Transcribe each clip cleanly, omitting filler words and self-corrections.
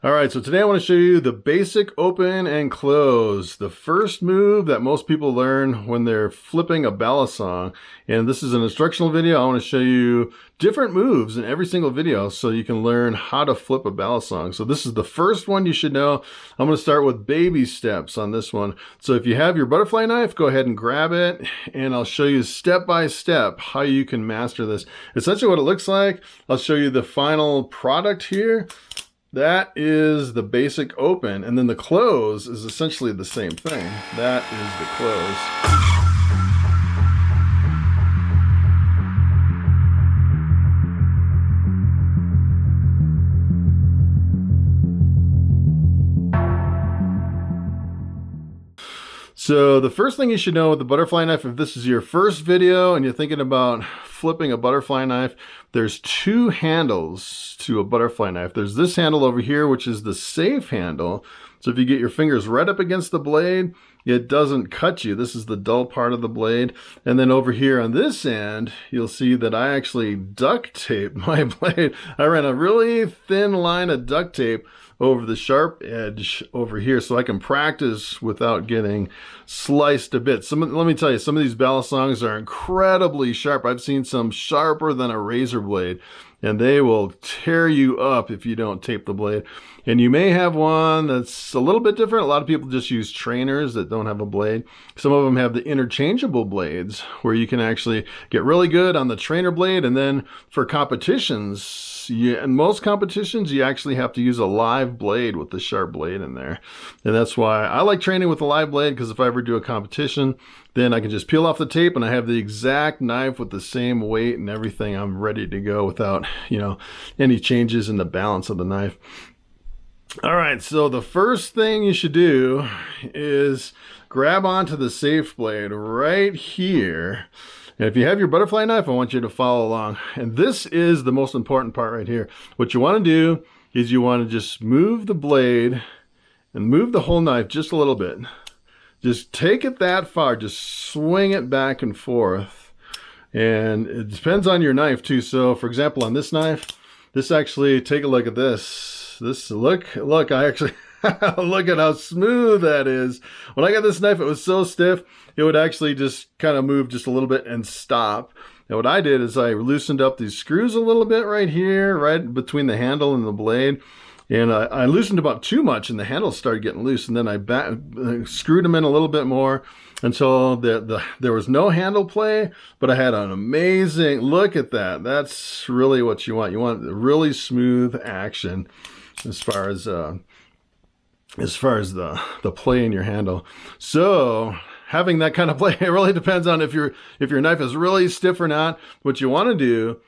All right, so today I want to show you the basic open and close, the first move that most people learn when they're flipping a balisong. And this is an instructional video. I want to show you different moves in every single video so you can learn how to flip a balisong. So this is the first one you should know. I'm going to start with baby steps on this one. So if you have your butterfly knife, go ahead and grab it, and I'll show you step by step how you can master this. Essentially what it looks like, I'll show you the final product here. That is the basic open, and then the close is essentially the same thing. That is the close. So the first thing you should know with the butterfly knife, if this is your first video and you're thinking about flipping a butterfly knife, there's two handles to a butterfly knife. There's this handle over here, which is the safe handle. So if you get your fingers right up against the blade, it doesn't cut you. This is the dull part of the blade. And then over here on this end, you'll see that I actually duct tape my blade. I ran a really thin line of duct tape over the sharp edge over here so I can practice without getting sliced a bit. Let me tell you, some of these balisongs are incredibly sharp. I've seen some sharper than a razor blade, and they will tear you up if you don't tape the blade. And you may have one that's a little bit different. A lot of people just use trainers that don't have a blade. Some of them have the interchangeable blades where you can actually get really good on the trainer blade, and then for competitions, in most competitions, you actually have to use a live blade with the sharp blade in there. And that's why I like training with a live blade, because if I ever do a competition, then I can just peel off the tape and I have the exact knife with the same weight and everything. I'm ready to go without, any changes in the balance of the knife. All right, so the first thing you should do is grab onto the safe blade right here. And if you have your butterfly knife, I want you to follow along. And this is the most important part right here. What you want to do is you want to just move the blade and move the whole knife just a little bit. Just take it that far. Just swing it back and forth. And it depends on your knife too. So for example, on this knife, this actually, take a look at this. Look, I actually... Look at how smooth that is. When I got this knife, it was so stiff, it would actually just kind of move just a little bit and stop. And what I did is I loosened up these screws a little bit right here, right between the handle and the blade. And I loosened about too much, and the handle started getting loose. And then I screwed them in a little bit more until there was no handle play, but I had an amazing, look at that. That's really what you want. You want really smooth action as far as the play in your handle. So having that kind of play, it really depends on if your knife is really stiff or not. What you want to do,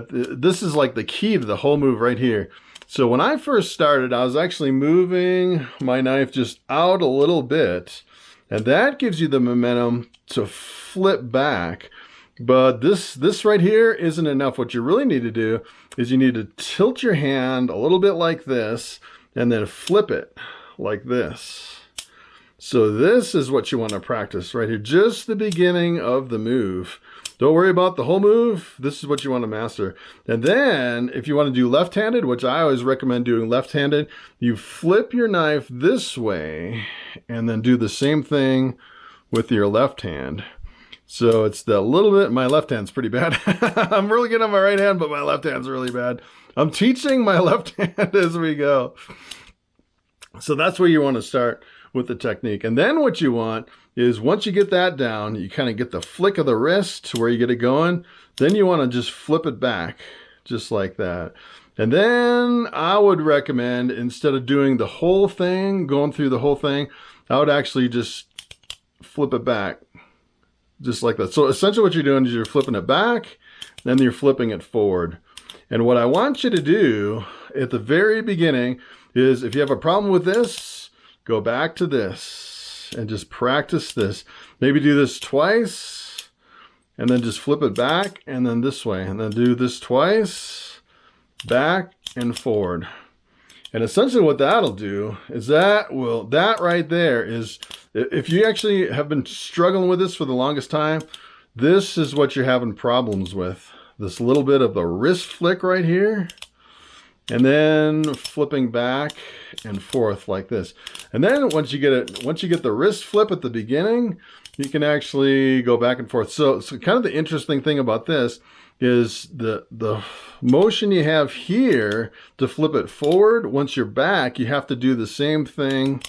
this is like the key to the whole move right here. So when I first started, I was actually moving my knife just out a little bit, and that gives you the momentum to flip back. But this right here isn't enough. What you really need to do is you need to tilt your hand a little bit like this, and then flip it like this. So this is what you want to practice right here, just the beginning of the move. Don't worry about the whole move. This is what you want to master. And then if you want to do left-handed, which I always recommend doing left-handed, you flip your knife this way and then do the same thing with your left hand. So it's the little bit, my left hand's pretty bad. I'm really good on my right hand, but my left hand's really bad. I'm teaching my left hand as we go. So that's where you want to start with the technique. And then what you want is, once you get that down, you kind of get the flick of the wrist to where you get it going. Then you want to just flip it back just like that. And then I would recommend, instead of doing the whole thing, going through the whole thing, I would actually just flip it back just like that. So essentially what you're doing is you're flipping it back, then you're flipping it forward. And what I want you to do at the very beginning is, if you have a problem with this, go back to this and just practice this. Maybe do this twice and then just flip it back, and then this way, and then do this twice, back and forward. And essentially what that'll do is that right there is, if you actually have been struggling with this for the longest time, this is what you're having problems with. This little bit of the wrist flick right here. and then flipping back and forth like this. And then once you get the wrist flip at the beginning, you can actually go back and forth. So kind of the interesting thing about this is the motion you have here to flip it forward. Once you're back, you have to do the same thing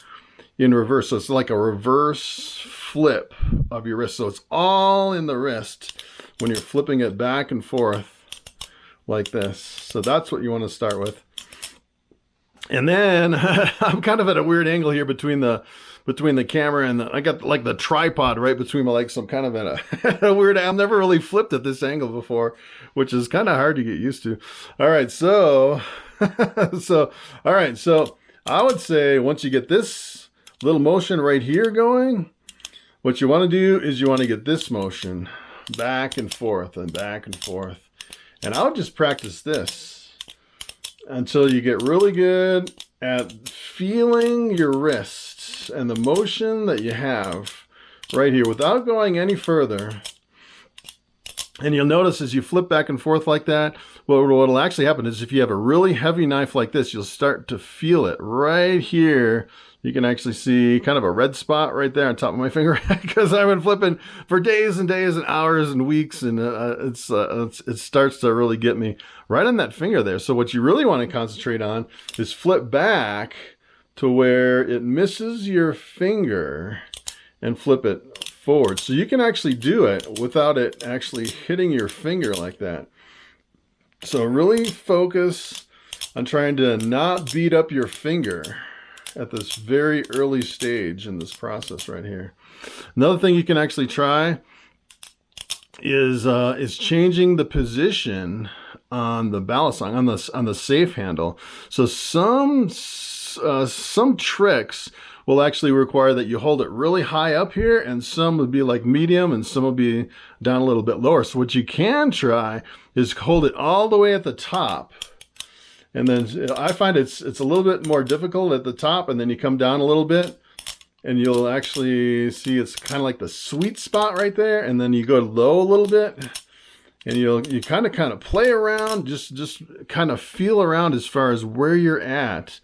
in reverse. So it's like a reverse flip of your wrist. So it's all in the wrist when you're flipping it back and forth like this. So that's what you want to start with. And then I'm kind of at a weird angle here between the camera and I got like the tripod right between my legs. So I'm kind of at a weird, I've never really flipped at this angle before, which is kind of hard to get used to. All right. So, all right. So I would say once you get this little motion right here going, what you want to do is you want to get this motion back and forth and back and forth. And I would just practice this until you get really good at feeling your wrists and the motion that you have right here without going any further. And you'll notice as you flip back and forth like that, what'll actually happen is if you have a really heavy knife like this, you'll start to feel it right here. You can actually see kind of a red spot right there on top of my finger because I've been flipping for days and days and hours and weeks, and it starts to really get me right on that finger there. So what you really want to concentrate on is flip back to where it misses your finger and flip it forward. So you can actually do it without it actually hitting your finger like that. So really focus on trying to not beat up your finger at this very early stage in this process right here. Another thing you can actually try is changing the position on the balisong, on the safe handle. So some tricks will actually require that you hold it really high up here, and some would be like medium and some will be down a little bit lower. So what you can try is hold it all the way at the top. And then I find it's a little bit more difficult at the top, and then you come down a little bit and you'll actually see it's kind of like the sweet spot right there. And then you go low a little bit and you kind of play around, just kind of feel around as far as where you're at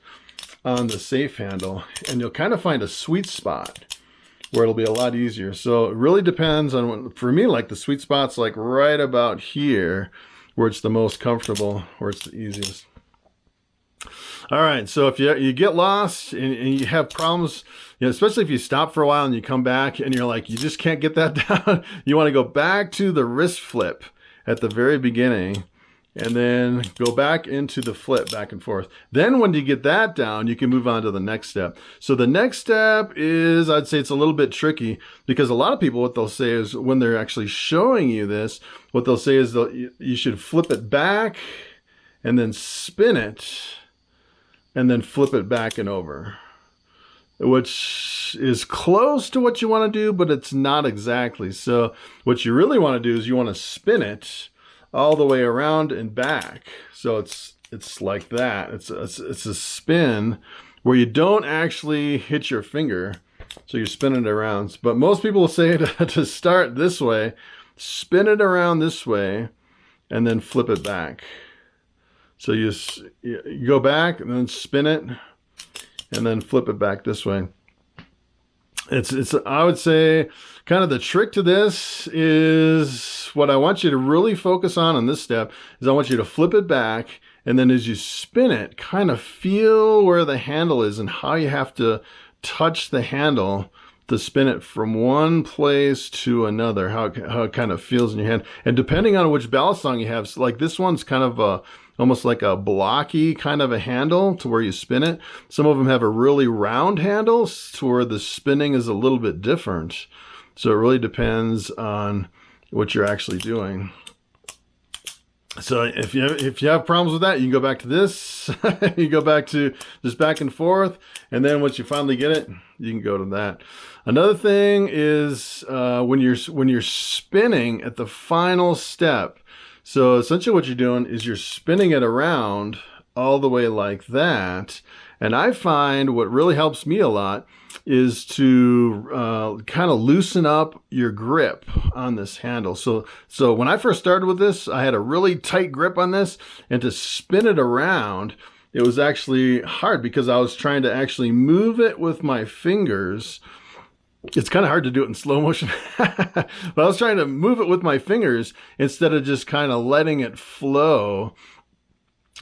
on the safe handle, and you'll kind of find a sweet spot where it'll be a lot easier. So it really depends on for me, like the sweet spot's like right about here where it's the most comfortable, where it's the easiest. All right, so if you get lost and you have problems, especially if you stop for a while and you come back and you're like, you just can't get that down, you want to go back to the wrist flip at the very beginning and then go back into the flip back and forth. Then when you get that down, you can move on to the next step. So the next step is, I'd say it's a little bit tricky because a lot of people, what they'll say is when they're actually showing you this, what they'll say is you should flip it back and then spin it and then flip it back and over, which is close to what you want to do, but it's not exactly. So what you really want to do is you want to spin it all the way around and back. So it's like that. It's a spin where you don't actually hit your finger. So you're spinning it around. But most people will say to start this way, spin it around this way, and then flip it back. So you go back and then spin it and then flip it back this way. It's I would say kind of the trick to this is what I want you to really focus on this step is I want you to flip it back, and then as you spin it, kind of feel where the handle is and how you have to touch the handle to spin it from one place to another, how it kind of feels in your hand. And depending on which balisong you have, so like this one's kind of almost like a blocky kind of a handle to where you spin it. Some of them have a really round handle to where the spinning is a little bit different. So it really depends on what you're actually doing. So if you have problems with that, you can go back to this. You go back to just back and forth, and then once you finally get it, you can go to that. Another thing is when you're spinning at the final step. So essentially what you're doing is you're spinning it around all the way like that. And I find what really helps me a lot is to kind of loosen up your grip on this handle. So when I first started with this, I had a really tight grip on this, and to spin it around, it was actually hard because I was trying to actually move it with my fingers. It's kind of hard to do it in slow motion, but I was trying to move it with my fingers instead of just kind of letting it flow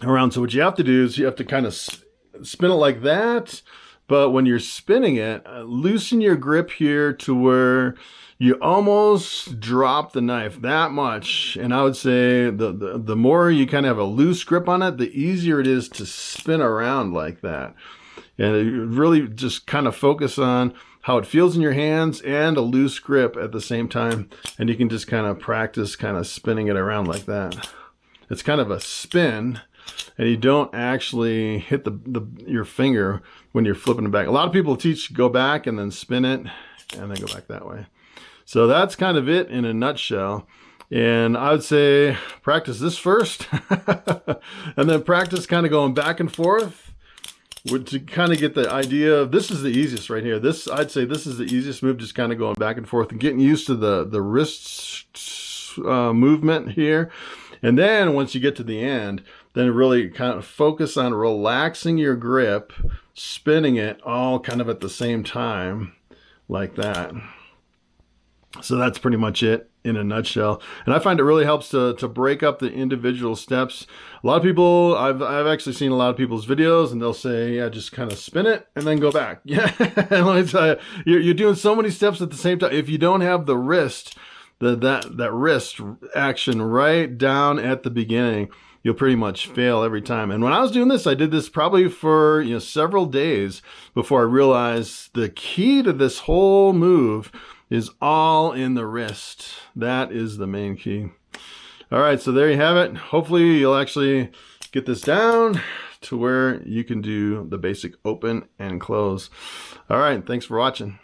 around. So what you have to do is you have to kind of spin it like that, but when you're spinning it, loosen your grip here to where you almost drop the knife that much. And I would say the more you kind of have a loose grip on it, the easier it is to spin around like that. And really just kind of focus on how it feels in your hands and a loose grip at the same time. And you can just kind of practice kind of spinning it around like that. It's kind of a spin, and you don't actually hit your finger when you're flipping it back. A lot of people teach go back and then spin it and then go back that way. So that's kind of it in a nutshell. And I would say practice this first and then practice kind of going back and forth to kind of get the idea of, this is the easiest right here. I'd say this is the easiest move, just kind of going back and forth and getting used to the wrist movement here. And then once you get to the end, then really kind of focus on relaxing your grip, spinning it all kind of at the same time like that. So that's pretty much it in a nutshell. And I find it really helps to break up the individual steps. A lot of people, I've actually seen a lot of people's videos, and they'll say, yeah, just kind of spin it and then go back. Yeah, and let me tell you, you're doing so many steps at the same time. If you don't have the wrist, that wrist action right down at the beginning, you'll pretty much fail every time. And when I was doing this, I did this probably for several days before I realized the key to this whole move is all in the wrist. That is the main key. All right, so there you have it. Hopefully you'll actually get this down to where you can do the basic open and close. All right, thanks for watching.